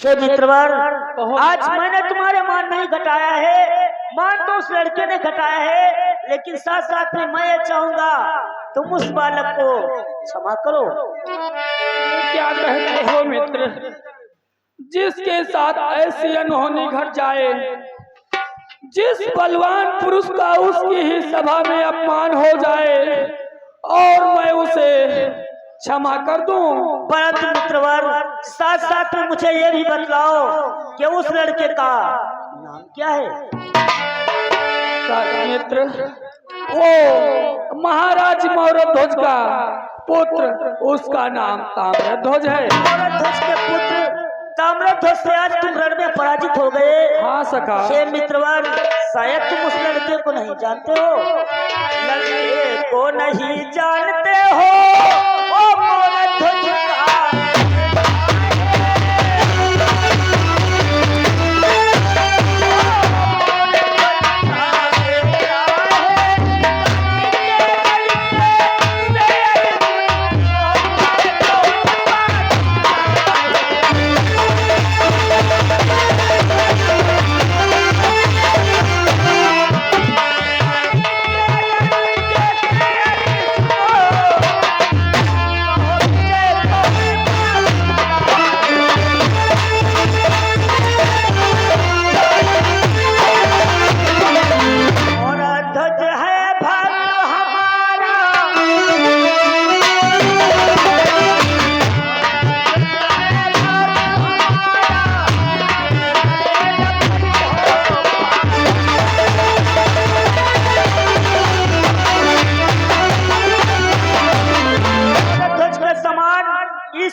मित्रवर, आज मैंने तुम्हारे मान नहीं घटाया है, मान तो उस लड़के ने घटाया है, लेकिन साथ साथ में मैं ये चाहूंगा तुम उस बालक को क्षमा करो। क्या कहते हो मित्र, जिसके साथ ऐसी अनहोनी घट जाए, जिस बलवान पुरुष का उसकी ही सभा में अपमान हो जाए और मैं उसे क्षमा कर दूं, परंतु मित्रवर, साथ साथ में मुझे ये भी बतलाओ कि उस लड़के का नाम क्या है। मित्र, वो महाराज मौरध्वज का पुत्र, उसका नाम ताम्रध्वज है। मौरध्वज के पुत्र ताम्रध्वज से आज तुम रण में पराजित हो गए। हाँ सखा। हे मित्रवर, शायद तुम उस लड़के को नहीं जानते हो। लड़के को नहीं जानते हो, ओ मौरध्वज का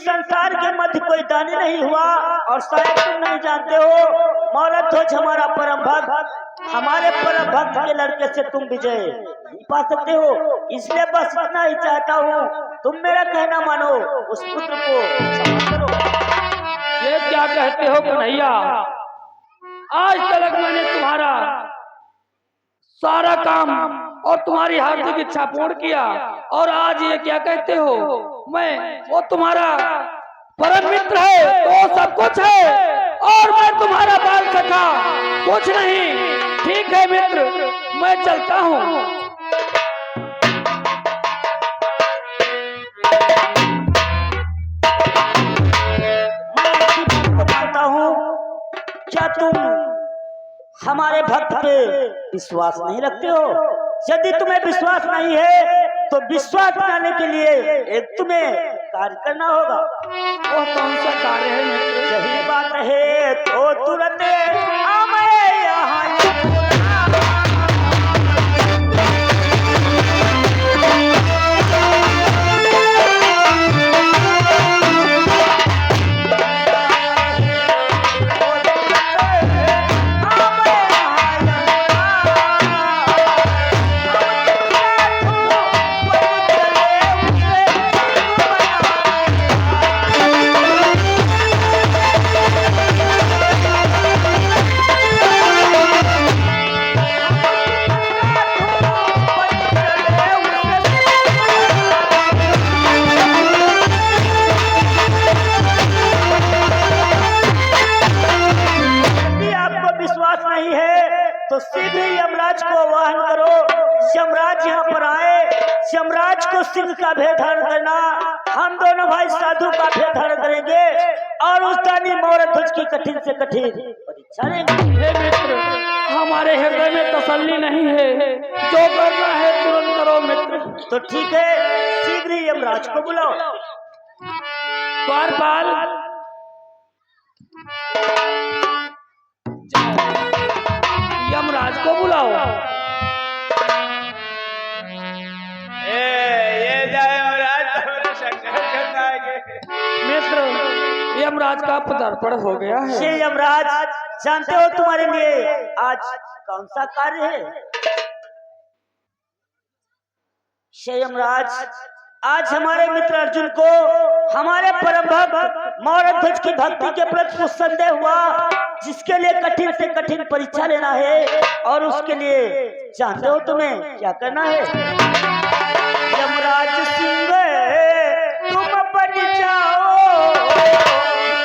संसार के मध्य कोई दानी नहीं हुआ। और शायद तुम नहीं जानते हो, मौरध्वज हमारा परम भक्त, हमारे परम भक्त के लड़के से तुम विजय नहीं पा सकते हो। इसलिए बस इतना ही चाहता हूँ, तुम मेरा कहना मानो, उस पुत्र को क्षमा करो। ये क्या कहते हो कन्हैया, आज तक मैंने तुम्हारा सारा काम और तुम्हारी हार्दिक इच्छा पूर्ण किया, और आज ये क्या कहते हो, मैं वो तुम्हारा परम मित्र है तो सब कुछ है, और मैं तुम्हारा बाल सखा कुछ नहीं। ठीक है मित्र, मैं चलता हूँ। मैं मानता हूँ, क्या तुम हमारे भक्त पे विश्वास नहीं रखते हो? यदि तुम्हें विश्वास नहीं है तो विश्वास बनाने के लिए एक तुम्हें कार्य करना होगा। वो कौन सा कार्य है मित्र? यही बात है तो तुरंत हमें यहाँ तो शीघ्र ही यमराज को आवाहन करो। यमराज यहाँ पर आए, यमराज को सिंह का भेद धारण करना, हम दोनों भाई साधु का भेद धारण करेंगे और उस दानी मौरध्वज की कठिन से कठिन परीक्षा लेंगे। हे मित्र, हमारे हृदय में तसल्ली नहीं है, जो करना है तुरंत करो मित्र। तो ठीक है, शीघ्र ही यमराज को बुलाओ। द्वारपाल, यमराज को बुलाओ। ये जाए मित्र, यमराज का पदार्पण हो गया है। ये यमराज, जानते हो तुम्हारे लिए आज कौन सा कार्य है? ये यमराज, आज हमारे मित्र अर्जुन को हमारे परम भक्त मौरध्वज की भक्ति के प्रति कुछ संदेह हुआ, जिसके लिए कठिन से कठिन परीक्षा लेना है, और उसके लिए जानते हो तुम्हें क्या करना है? यमराज सिंह तुम बन जाओ,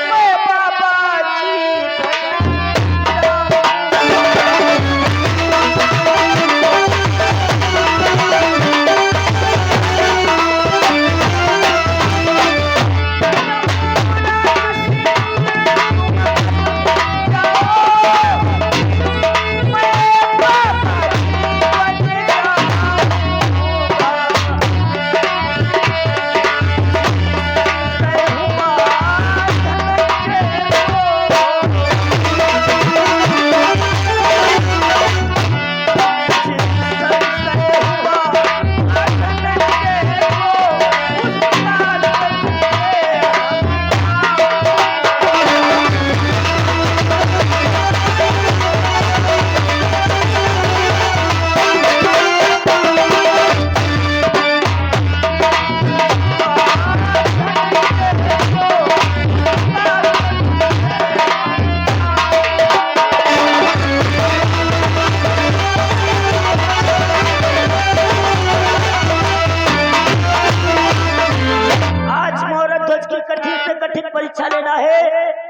मैं बाबा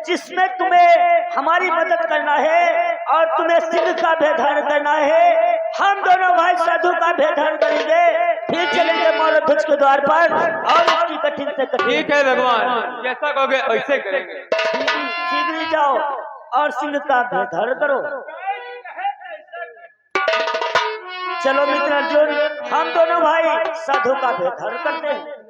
जिसमें तुम्हें हमारी मदद करना है और तुम्हें सिंह का भेदान करना है। हम दोनों भाई साधु का भेदान करेंगे, फिर चलेंगे मौलध्वज के द्वार पर और उसकी कठिन से कठिन। ठीक है भगवान, जैसा कहोगे वैसे करेंगे। शीघ्र ही जाओ और सिंह का भेदान करो। चलो मित्र अर्जुन, हम दोनों भाई साधु का भेदान करते हैं।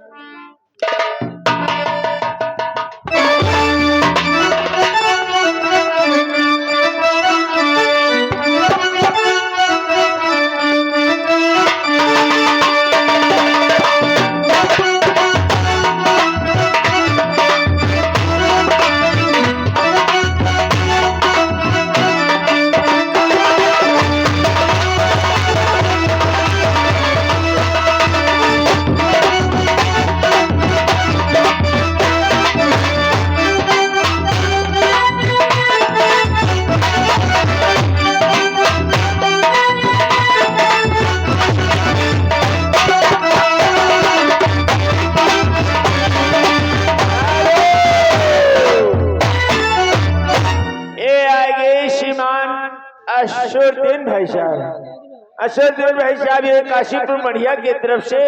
अशोरदीन भाई साहब ये काशीपुर मढ़िया की तरफ से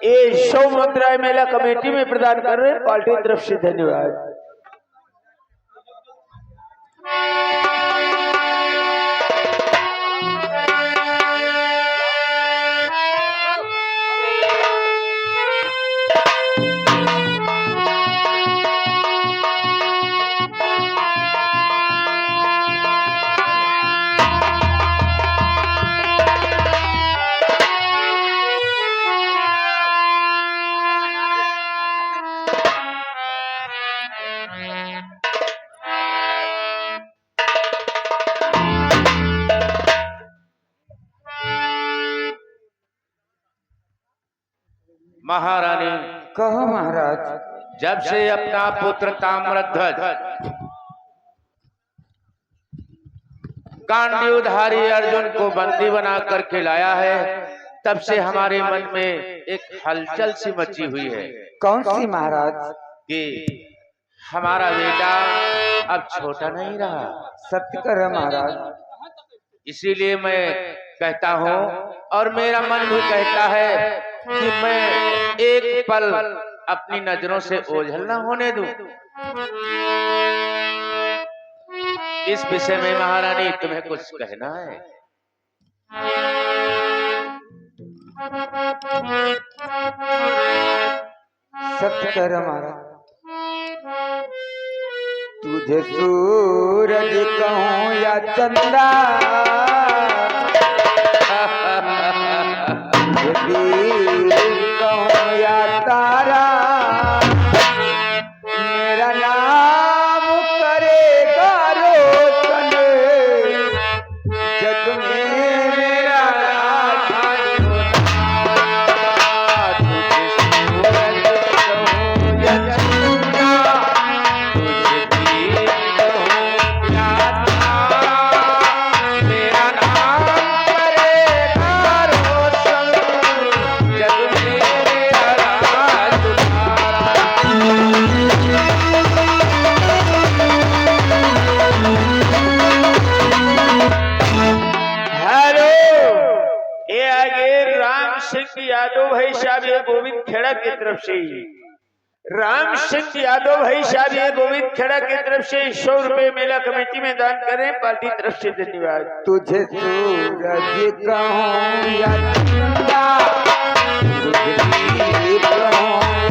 ये 100 मुद्रा मेला कमेटी में प्रदान कर रहे हैं, पार्टी की तरफ से धन्यवाद। महारानी, कहो महाराज। जब से अपना पुत्र ताम्रध्वज गांडीवधारी अर्जुन को बंदी बना कर के लाया है, तब से हमारे मन में एक हलचल सी मची हुई है। कौन सी महाराज? कि हमारा बेटा अब छोटा नहीं रहा। सत्य कर महाराज। इसीलिए मैं कहता हूँ और मेरा मन भी कहता है कि मैं एक पल अपनी नजरों से ओझल न होने दूं। इस विषय में महारानी तुम्हें कुछ कहना है? सत्य कर महाराज। तुझे सूरज कहूँ या चंदा, कहूँ या तारा, मेरा नाम करेगा रोशन जग में मेरा यादव भाई साहब ये गोविंद खेड़ा की तरफ से, राम सिंह यादव भाई साहब ये गोविंद खेड़ा की तरफ से 100 रुपए मेला कमेटी में दान करें, पार्टी तरफ से धन्यवाद। तुझे सूरज कहूँ या चंदा, तुझे कहूँ